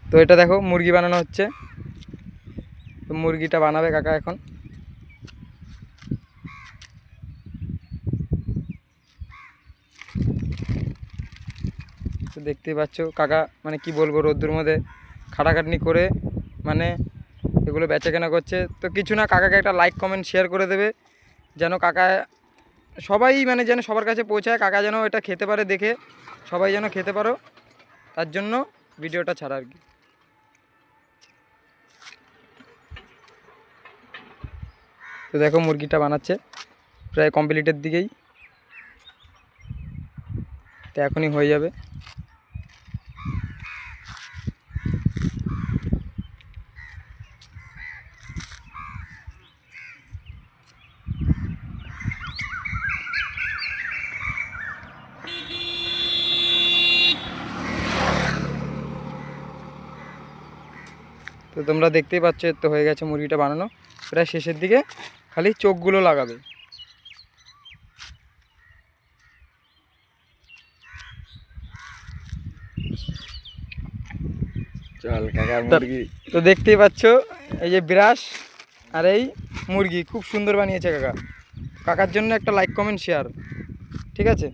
তো এটা দেখো মুরগি বানানো হচ্ছে, তো মুরগিটা বানাবে কাকা এখন। তো দেখতেই পাচ্ছ কাকা মানে কি বলবো, রোদ্দুর মধ্যে খাটাখাটনি করে মানে এগুলো বেচাকেনা করছে। তো কিছু না, কাকাকে একটা লাইক কমেন্ট শেয়ার করে দেবে, যেন কাকা সবাই মানে যেন সবার কাছে পৌঁছায়, কাকা যেন এটা খেতে পারে, দেখে সবাই যেন খেতে পারো, তার জন্য ভিডিওটা ছাড়া আর কি। তো দেখো মুরগিটা বানাচ্ছে, প্রায় কমপ্লিটের দিকেই, তো এখনই হয়ে যাবে। তো তোমরা দেখতেই পাচ্ছ, তো হয়ে গেছে মুরগিটা বানানো, প্রায় শেষের দিকে, খালি চোখগুলো লাগাবে। চল কাকা মুরগি। তো দেখতেই পাচ্ছ এই যে বিরাস আর এই মুরগি খুব সুন্দর বানিয়েছে কাকা। কাকার জন্য একটা লাইক কমেন্ট শেয়ার, ঠিক আছে।